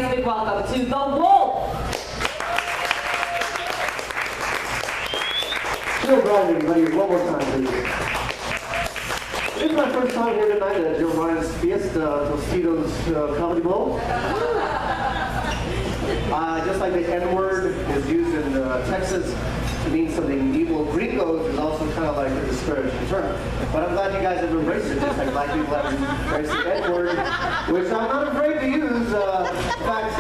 nice big welcome to The Wolf. Jill Bryan, everybody, one more time, please. This is my first time here tonight at Jill Bryan's Fiesta Tostitos Comedy Bowl. Just like the N-word is used in Texas to mean something evil, gringos is also kind of like a disparaging term. But I'm glad you guys have embraced it, just like black people have embraced the N-word, which I'm not afraid to use. In fact,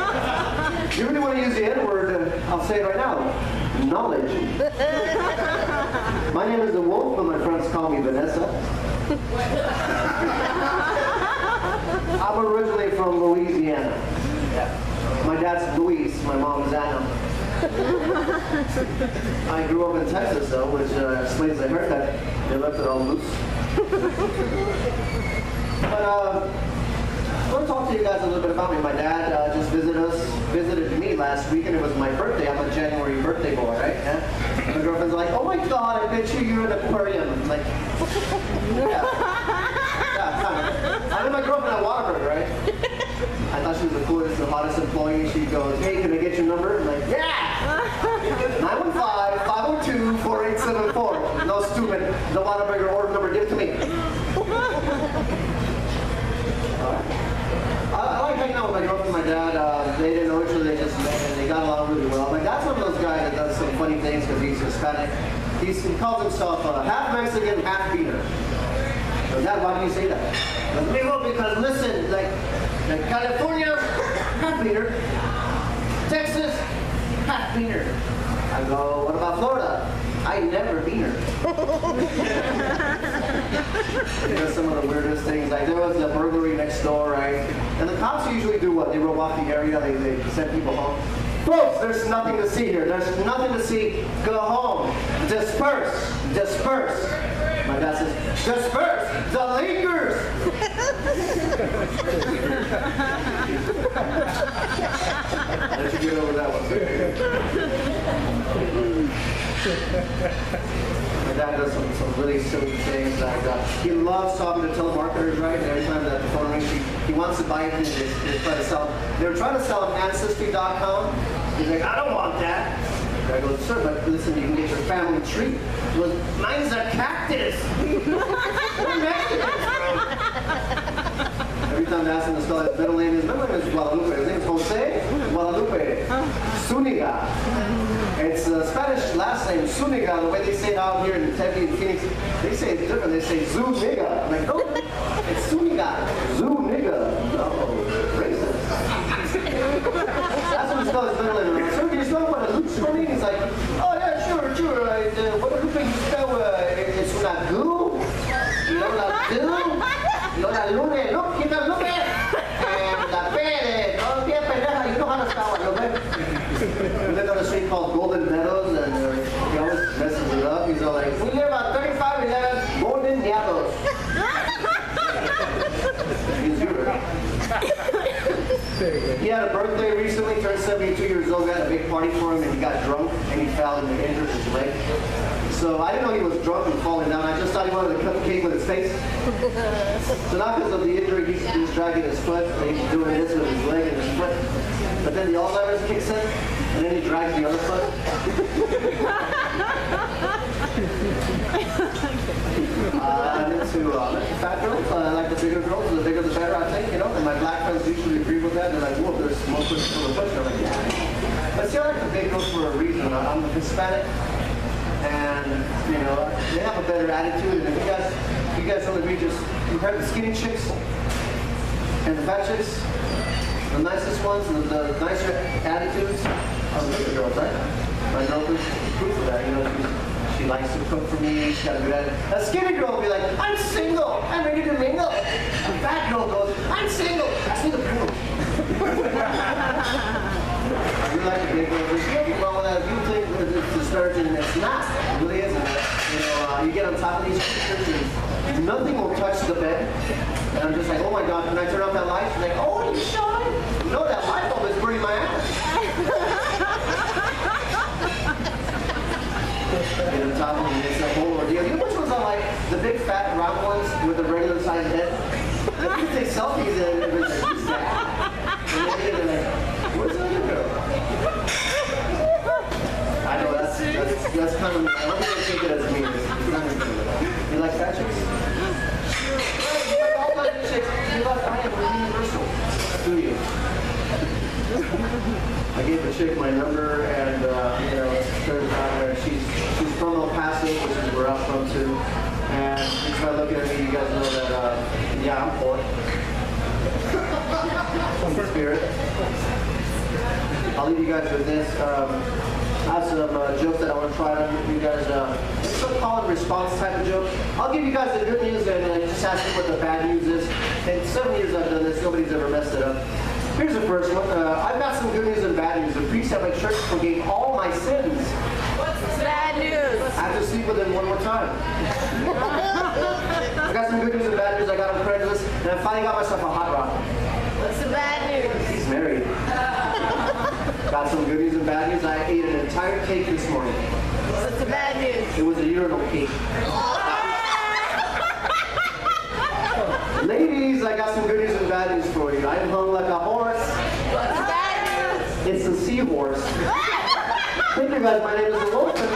if you really want to use the N-word, I'll say it right now. Knowledge. My name is The Wolf, but my friends call me Vanessa. I'm originally from Louisiana. Yeah. My dad's Luis, my mom's Anna. I grew up in Texas, though, which explains the haircut. They left it all loose. But I want to talk to you guys a little bit about me. My dad just visited me last week, and it was my birthday. I'm a January birthday boy, right? Yeah? My girlfriend's like, "Oh my God, I bet you're an aquarium." I'm like, yeah, kind of. I met my girlfriend at Waterford, right? I thought she was the coolest, the hottest employee. She goes, "Hey, can I get your number?" I'm like, "Yeah!" 915-502-4874. No stupid, the Waterburger order number, give it to me. I like hanging out with my girlfriend and my dad. They didn't know each other, they just met, and they got along really well. My dad's one of those guys that does some funny things because he's Hispanic. He calls himself half Mexican, half beaner. So, Dad, why do you say that? Because listen, like California, half beaner. Texas, half beaner. I go, what about Florida? I never beat her. There's some of the weirdest things. Like there was a burglary next door, right? And the cops usually do what? They rope off the area, they send people home. Folks, there's nothing to see here. There's nothing to see. Go home. Disperse. Disperse. My dad says, disperse the Lakers. Let you get over that one. My dad does some really silly things. Like, he loves talking to telemarketers, right? And every time that the phone rings, he wants to buy it and they try to sell. They were trying to sell him Ancestry.com. He's like, I don't want that. I go, sir, but listen, you can get your family tree. He goes, mine's a cactus. We're Mexicans, bro. Every time I ask him to spell his middle name is Guadalupe. His name is Jose Guadalupe Zuniga. It's a Spanish last name, Zuniga. The way they say it out here in Tempe and Phoenix, they say it different. They say Zuniga. I'm like, no, it's Zuniga. Zuniga. Oh, racist. That's what he spells his middle name. Sir, can you spell Guadalupe for me? He's like, oh yeah, sure. Guadalupe, you spell it's una goo. You know la goo. You know la lune. No, quita lune. And la pere. No, bien pendeja. You know how to spell Guadalupe. We live on a street called Golden Meadows, and he always messes it up. He's all like, we live on 3511 Golden Meadows. He's here. He had a birthday recently, turned 72 years old. We had a big party for him, and he got drunk, and he fell and injured his leg. So I didn't know he was drunk and falling down. I just thought he wanted to cut the cake with his face. So not because of the injury, he's dragging his foot, and he's doing this with his leg and his foot. But then the Alzheimer's kicks in, and then he drags the other foot. I'm into fat girls. I like the bigger girls. The bigger the better, I think, you know. And my black friends usually agree with that. They're like, whoa, there's more push for the push. I'm like, yeah. But see, I like the big girls for a reason. I'm Hispanic, and, you know, they have a better attitude. And if you guys don't agree, just compare the skinny chicks and the fat chicks. The nicest ones, the nicer attitudes are the bigger girls, right? My girlfriend's proof of that, you know. She likes to cook for me, she's got a good attitude. A skinny girl will be like, I'm single, I'm ready to mingle. A fat girl goes, I'm single, ask me the proof. You like the big girls, there's nothing wrong with that. If you think it's disparaging, and it's not. It really isn't. You know, you get on top of these pictures, and nothing will touch the bed. And I'm just like, oh my God, can I turn off that light? She's like, oh, you shine? No, that light bulb is burning my ass. Get on top of them, it's a whole ordeal. You know which ones I like? The big fat round ones with the regular sized head? You take selfies and it's like, who's that? I gave the chick my number, and you know, turns out she's from El Paso, which is where I'm from too. And just by looking at me, you guys know that yeah, I'm poor. From the spirit. I'll leave you guys with this. I have some jokes that I want to try to give you guys. It's some call and response type of joke. I'll give you guys the good news and just ask you what the bad news is. In 7 years I've done this, nobody's ever messed it up. Here's the first one. I've got some good news and bad news. The priest at my church forgave all my sins. What's the bad news? I have to sleep with him one more time. I got some good news and bad news. I got on Craigslist, and I finally got myself a hot rod. What's the bad news? He's married. Got some good news and bad news. I ate an entire cake this morning. What's the bad news? It was a urinal cake. Ladies, I got some good news and bad news for you. I'm hung like a horse. What's the bad news? It's a seahorse. Thank you guys. My name is The Wolf, and